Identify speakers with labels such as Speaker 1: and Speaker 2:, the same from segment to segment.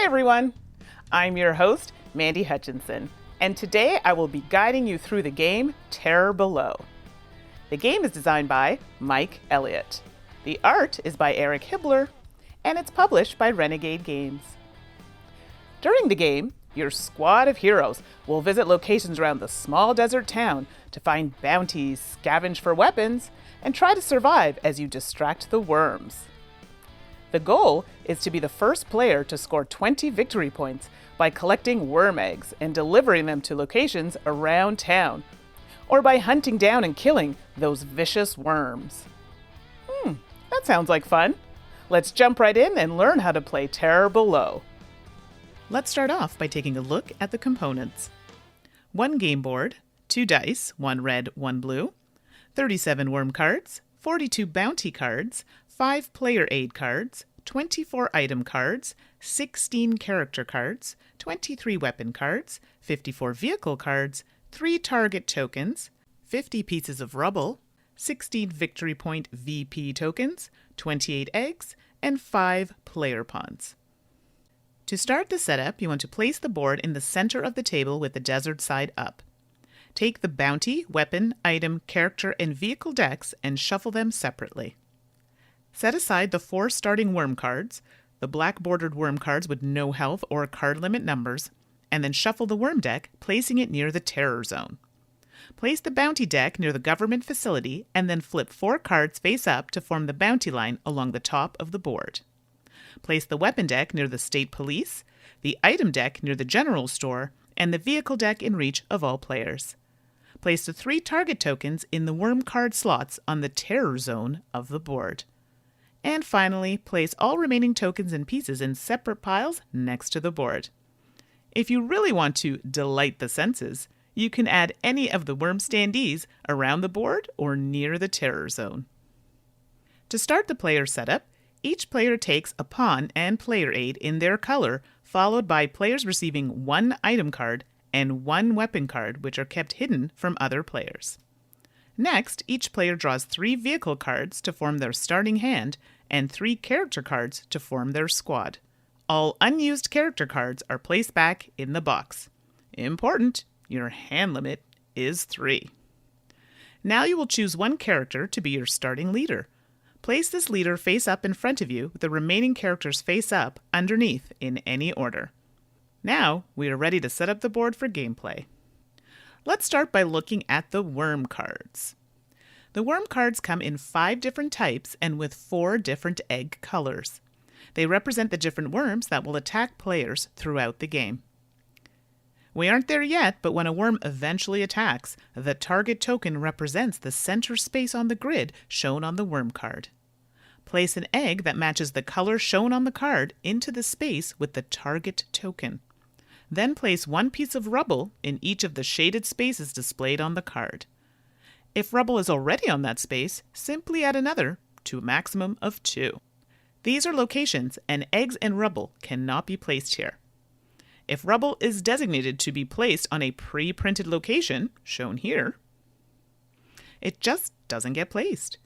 Speaker 1: everyone, I'm your host, Mandi Hutchinson, and today I will be guiding you through the game Terror Below. The game is designed by Mike Elliott. The art is by Eric Hibbler, and it's published by Renegade Games. During the game, your squad of heroes will visit locations around the small desert town to find bounties, scavenge for weapons, and try to survive as you distract the worms. The goal is to be the first player to score 20 victory points by collecting worm eggs and delivering them to locations around town, or by hunting down and killing those vicious worms. That sounds like fun. Let's jump right in and learn how to play Terror Below. Let's start off by taking a look at the components. 1 game board, 2 dice, 1 red, 1 blue, 37 worm cards, 42 bounty cards, 5 player aid cards, 24 item cards, 16 character cards, 23 weapon cards, 54 vehicle cards, 3 target tokens, 50 pieces of rubble, 16 victory point VP tokens, 28 eggs, and 5 player pawns. To start the setup, you want to place the board in the center of the table with the desert side up. Take the bounty, weapon, item, character, and vehicle decks and shuffle them separately. Set aside the 4 starting worm cards, the black bordered worm cards with no health or card limit numbers, and then shuffle the worm deck, placing it near the terror zone. Place the bounty deck near the government facility and then flip 4 cards face up to form the bounty line along the top of the board. Place the weapon deck near the state police, the item deck near the general store, and the vehicle deck in reach of all players. Place the 3 target tokens in the worm card slots on the terror zone of the board. And finally, place all remaining tokens and pieces in separate piles next to the board. If you really want to delight the senses, you can add any of the worm standees around the board or near the terror zone. To start the player setup, each player takes a pawn and player aid in their color, followed by players receiving 1 item card and 1 weapon card, which are kept hidden from other players. Next, each player draws 3 vehicle cards to form their starting hand and 3 character cards to form their squad. All unused character cards are placed back in the box. Important, your hand limit is 3. Now you will choose 1 character to be your starting leader. Place this leader face up in front of you with the remaining characters face up underneath in any order. Now we are ready to set up the board for gameplay. Let's start by looking at the worm cards. The worm cards come in 5 different types and with 4 different egg colors. They represent the different worms that will attack players throughout the game. We aren't there yet, but when a worm eventually attacks, the target token represents the center space on the grid shown on the worm card. Place an egg that matches the color shown on the card into the space with the target token. Then place 1 piece of rubble in each of the shaded spaces displayed on the card. If rubble is already on that space, simply add another to a maximum of 2. These are locations, and eggs and rubble cannot be placed here. If rubble is designated to be placed on a pre-printed location, shown here, it just doesn't get placed.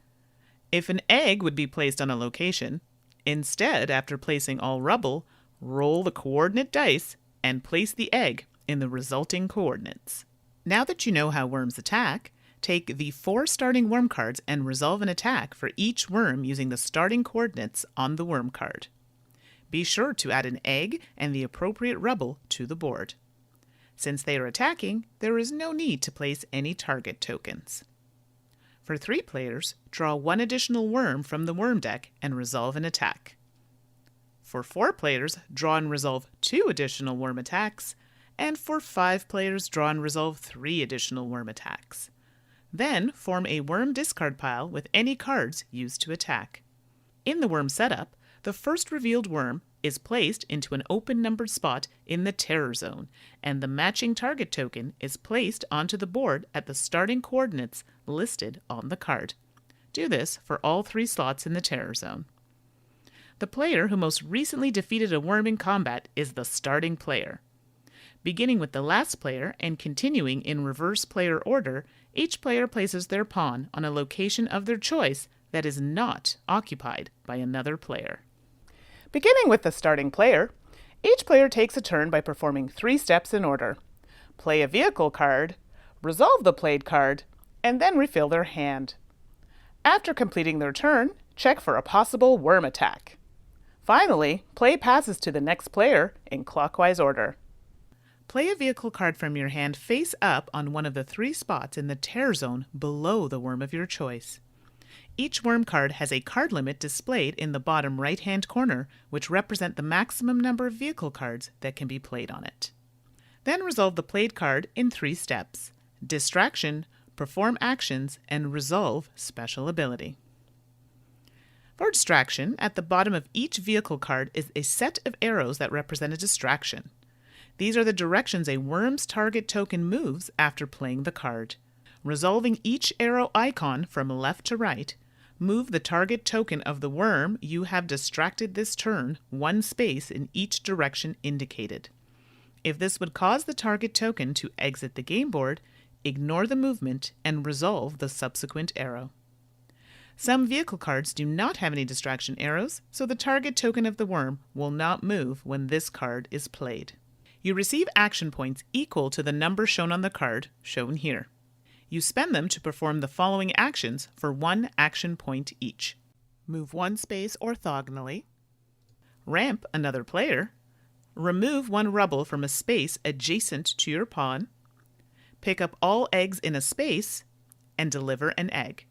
Speaker 1: If an egg would be placed on a location, instead, after placing all rubble, roll the coordinate dice and place the egg in the resulting coordinates. Now that you know how worms attack, take the 4 starting worm cards and resolve an attack for each worm using the starting coordinates on the worm card. Be sure to add an egg and the appropriate rubble to the board. Since they are attacking, there is no need to place any target tokens. For 3 players, draw 1 additional worm from the worm deck and resolve an attack. For 4 players, draw and resolve 2 additional worm attacks, and for 5 players, draw and resolve 3 additional worm attacks. Then form a worm discard pile with any cards used to attack. In the worm setup, the first revealed worm is placed into an open numbered spot in the terror zone, and the matching target token is placed onto the board at the starting coordinates listed on the card. Do this for all 3 slots in the terror zone. The player who most recently defeated a worm in combat is the starting player. Beginning with the last player and continuing in reverse player order, each player places their pawn on a location of their choice that is not occupied by another player. Beginning with the starting player, Each player takes a turn by performing 3 steps in order. Play a vehicle card, resolve the played card, and then refill their hand. After completing their turn, check for a possible worm attack. Finally, play passes to the next player in clockwise order. Play a vehicle card from your hand face up on one of the 3 spots in the tear zone below the worm of your choice. Each worm card has a card limit displayed in the bottom right-hand corner, which represent the maximum number of vehicle cards that can be played on it. Then resolve the played card in 3 steps: distraction, perform actions, and resolve special ability. For distraction, at the bottom of each vehicle card is a set of arrows that represent a distraction. These are the directions a worm's target token moves after playing the card. Resolving each arrow icon from left to right, move the target token of the worm you have distracted this turn 1 space in each direction indicated. If this would cause the target token to exit the game board, ignore the movement and resolve the subsequent arrow. Some vehicle cards do not have any distraction arrows, so the target token of the worm will not move when this card is played. You receive action points equal to the number shown on the card, shown here. You spend them to perform the following actions for 1 action point each. Move 1 space orthogonally, ramp another player, remove 1 rubble from a space adjacent to your pawn, pick up all eggs in a space, and deliver an egg.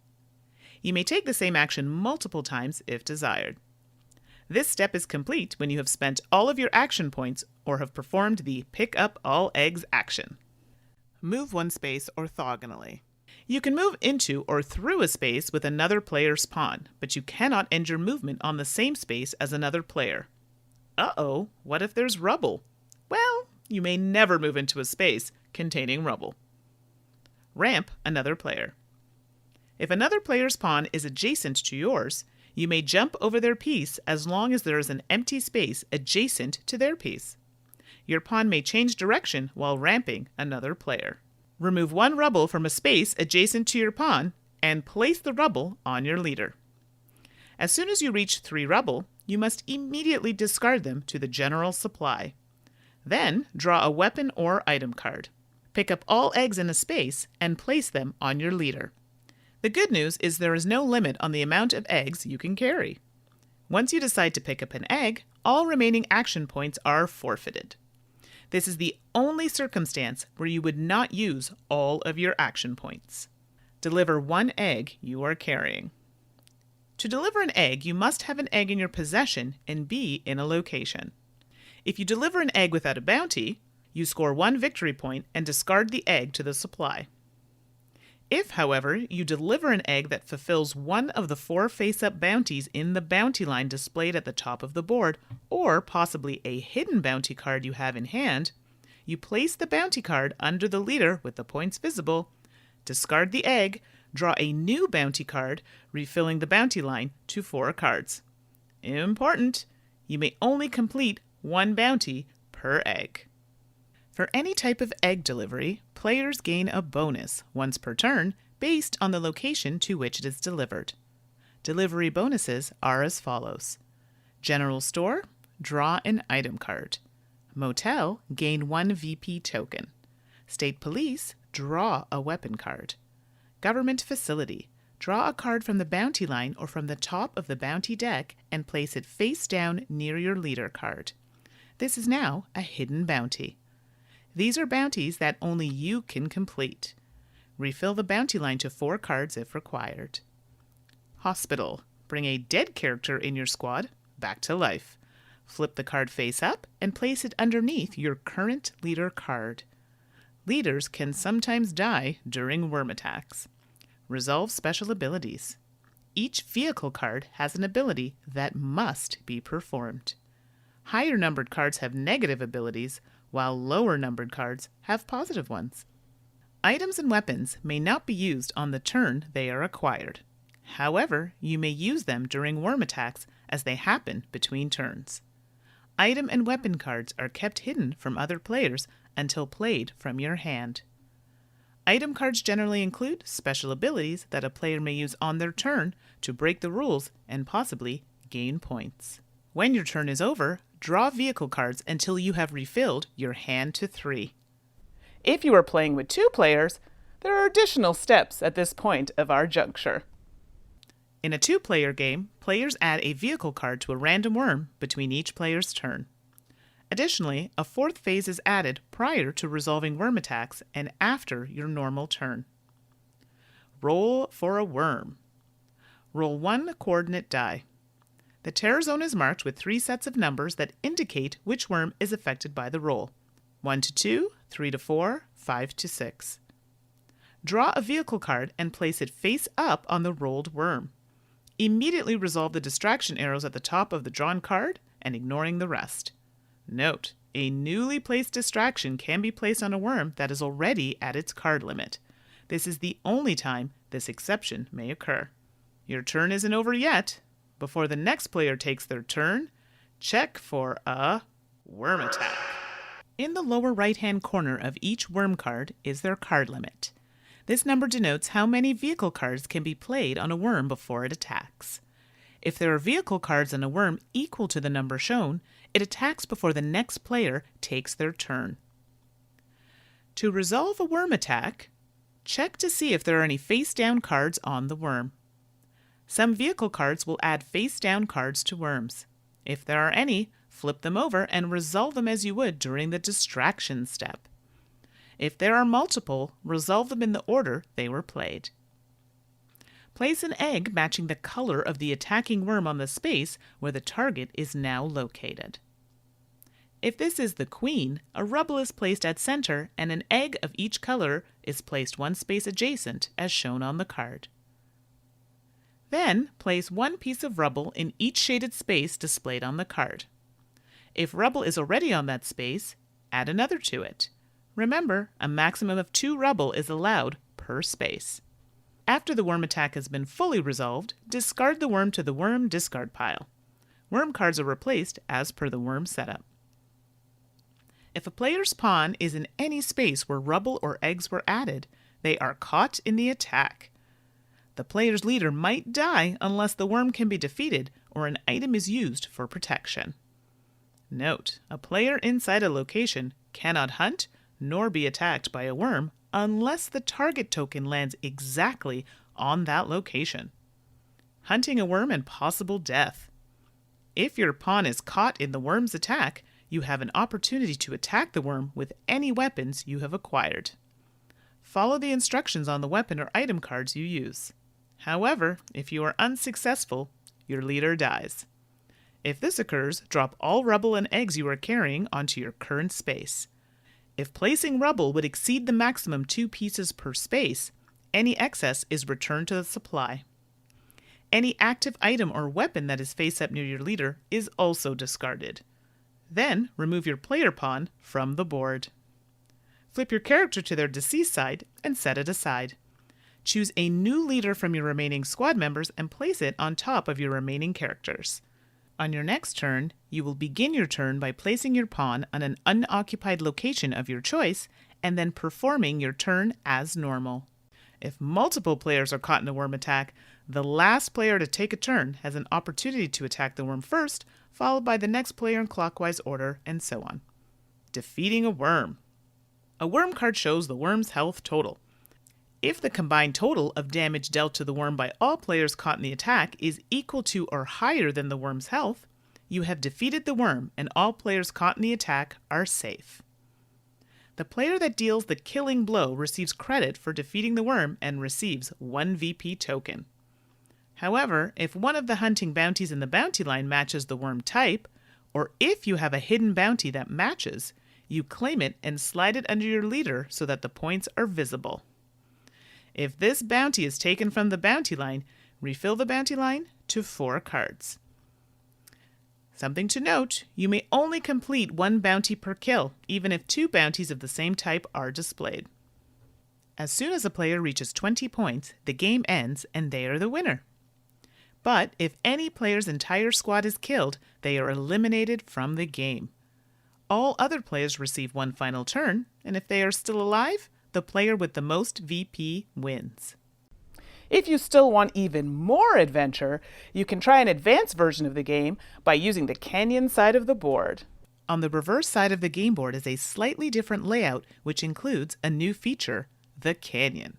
Speaker 1: You may take the same action multiple times if desired. This step is complete when you have spent all of your action points or have performed the pick up all eggs action. Move 1 space orthogonally. You can move into or through a space with another player's pawn, but you cannot end your movement on the same space as another player. Uh-oh, what if there's rubble? Well, you may never move into a space containing rubble. Ramp another player. If another player's pawn is adjacent to yours, you may jump over their piece as long as there is an empty space adjacent to their piece. Your pawn may change direction while ramping another player. Remove 1 rubble from a space adjacent to your pawn and place the rubble on your leader. As soon as you reach 3 rubble, you must immediately discard them to the general supply. Then draw a weapon or item card. Pick up all eggs in a space and place them on your leader. The good news is there is no limit on the amount of eggs you can carry. Once you decide to pick up an egg, all remaining action points are forfeited. This is the only circumstance where you would not use all of your action points. Deliver 1 egg you are carrying. To deliver an egg, you must have an egg in your possession and be in a location. If you deliver an egg without a bounty, you score 1 victory point and discard the egg to the supply. If, however, you deliver an egg that fulfills one of the 4 face-up bounties in the bounty line displayed at the top of the board, or possibly a hidden bounty card you have in hand, you place the bounty card under the leader with the points visible, discard the egg, draw a new bounty card, refilling the bounty line to 4 cards. Important! You may only complete 1 bounty per egg. For any type of egg delivery, players gain a bonus once per turn based on the location to which it is delivered. Delivery bonuses are as follows. General Store, draw an item card. Motel, gain 1 VP token. State Police, draw a weapon card. Government Facility, draw a card from the bounty line or from the top of the bounty deck and place it face down near your leader card. This is now a hidden bounty. These are bounties that only you can complete. Refill the bounty line to 4 cards if required. Hospital. Bring a dead character in your squad back to life. Flip the card face up and place it underneath your current leader card. Leaders can sometimes die during worm attacks. Resolve special abilities. Each vehicle card has an ability that must be performed. Higher numbered cards have negative abilities, while lower numbered cards have positive ones. Items and weapons may not be used on the turn they are acquired. However, you may use them during worm attacks as they happen between turns. Item and weapon cards are kept hidden from other players until played from your hand. Item cards generally include special abilities that a player may use on their turn to break the rules and possibly gain points. When your turn is over, draw vehicle cards until you have refilled your hand to 3. If you are playing with 2 players, there are additional steps at this point of our juncture. In a 2-player game, players add a vehicle card to a random worm between each player's turn. Additionally, a 4th phase is added prior to resolving worm attacks and after your normal turn. Roll for a worm. Roll 1 coordinate die. The terror zone is marked with 3 sets of numbers that indicate which worm is affected by the roll. 1 to 2, 3 to 4, 5 to 6. Draw a vehicle card and place it face up on the rolled worm. Immediately resolve the distraction arrows at the top of the drawn card and ignoring the rest. Note, a newly placed distraction can be placed on a worm that is already at its card limit. This is the only time this exception may occur. Your turn isn't over yet. Before the next player takes their turn, check for a worm attack. In the lower right-hand corner of each worm card is their card limit. This number denotes how many vehicle cards can be played on a worm before it attacks. If there are vehicle cards on a worm equal to the number shown, it attacks before the next player takes their turn. To resolve a worm attack, check to see if there are any face-down cards on the worm. Some vehicle cards will add face-down cards to worms. If there are any, flip them over and resolve them as you would during the distraction step. If there are multiple, resolve them in the order they were played. Place an egg matching the color of the attacking worm on the space where the target is now located. If this is the queen, a rubble is placed at center and an egg of each color is placed 1 space adjacent as shown on the card. Then, place 1 piece of rubble in each shaded space displayed on the card. If rubble is already on that space, add another to it. Remember, a maximum of 2 rubble is allowed per space. After the worm attack has been fully resolved, discard the worm to the worm discard pile. Worm cards are replaced as per the worm setup. If a player's pawn is in any space where rubble or eggs were added, they are caught in the attack. The player's leader might die unless the worm can be defeated or an item is used for protection. Note, a player inside a location cannot hunt nor be attacked by a worm unless the target token lands exactly on that location. Hunting a worm and possible death. If your pawn is caught in the worm's attack, you have an opportunity to attack the worm with any weapons you have acquired. Follow the instructions on the weapon or item cards you use. However, if you are unsuccessful, your leader dies. If this occurs, drop all rubble and eggs you are carrying onto your current space. If placing rubble would exceed the maximum 2 pieces per space, any excess is returned to the supply. Any active item or weapon that is face up near your leader is also discarded. Then remove your player pawn from the board. Flip your character to their deceased side and set it aside. Choose a new leader from your remaining squad members and place it on top of your remaining characters. On your next turn, you will begin your turn by placing your pawn on an unoccupied location of your choice and then performing your turn as normal. If multiple players are caught in a worm attack, the last player to take a turn has an opportunity to attack the worm first, followed by the next player in clockwise order, and so on. Defeating a worm. A worm card shows the worm's health total. If the combined total of damage dealt to the worm by all players caught in the attack is equal to or higher than the worm's health, you have defeated the worm and all players caught in the attack are safe. The player that deals the killing blow receives credit for defeating the worm and receives 1 VP token. However, if one of the hunting bounties in the bounty line matches the worm type, or if you have a hidden bounty that matches, you claim it and slide it under your leader so that the points are visible. If this bounty is taken from the bounty line, refill the bounty line to 4 cards. Something to note, you may only complete 1 bounty per kill, even if 2 bounties of the same type are displayed. As soon as a player reaches 20 points, the game ends and they are the winner. But if any player's entire squad is killed, they are eliminated from the game. All other players receive 1 final turn, and if they are still alive, the player with the most VP wins. If you still want even more adventure, you can try an advanced version of the game by using the canyon side of the board. On the reverse side of the game board is a slightly different layout, which includes a new feature, the canyon.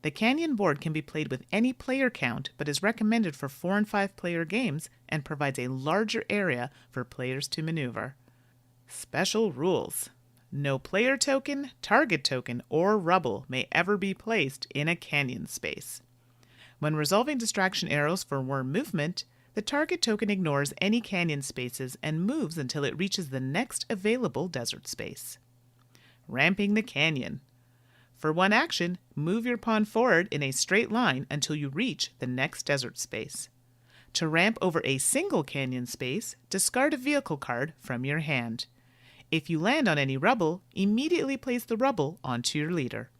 Speaker 1: The canyon board can be played with any player count, but is recommended for 4 and 5 player games and provides a larger area for players to maneuver. Special rules. No player token, target token, or rubble may ever be placed in a canyon space. When resolving distraction arrows for worm movement, the target token ignores any canyon spaces and moves until it reaches the next available desert space. Ramping the canyon. For one action, move your pawn forward in a straight line until you reach the next desert space. To ramp over a single canyon space, discard a vehicle card from your hand. If you land on any rubble, immediately place the rubble onto your leader.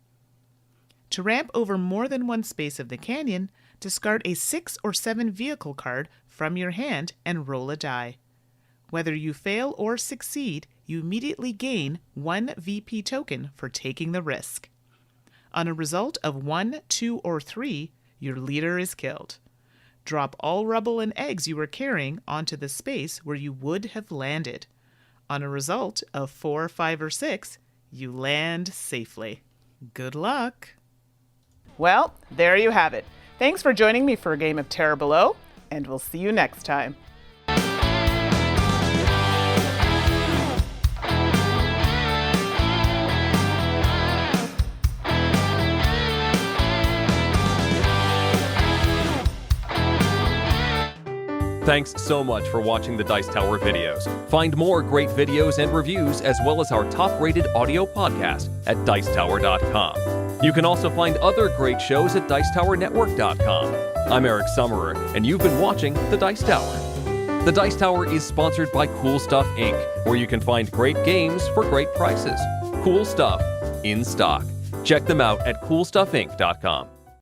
Speaker 1: To ramp over more than one space of the canyon, discard a 6 or 7 vehicle card from your hand and roll a die. Whether you fail or succeed, you immediately gain 1 VP token for taking the risk. On a result of 1, 2, or 3, your leader is killed. Drop all rubble and eggs you were carrying onto the space where you would have landed. On a result of 4, 5, or 6, you land safely. Good luck! Well, there you have it. Thanks for joining me for a game of Terror Below, and we'll see you next time.
Speaker 2: Thanks so much for watching the Dice Tower videos. Find more great videos and reviews as well as our top-rated audio podcast at Dicetower.com. You can also find other great shows at Dicetowernetwork.com. I'm Eric Summerer, and you've been watching The Dice Tower. The Dice Tower is sponsored by Cool Stuff Inc., where you can find great games for great prices. Cool stuff in stock. Check them out at CoolStuffInc.com.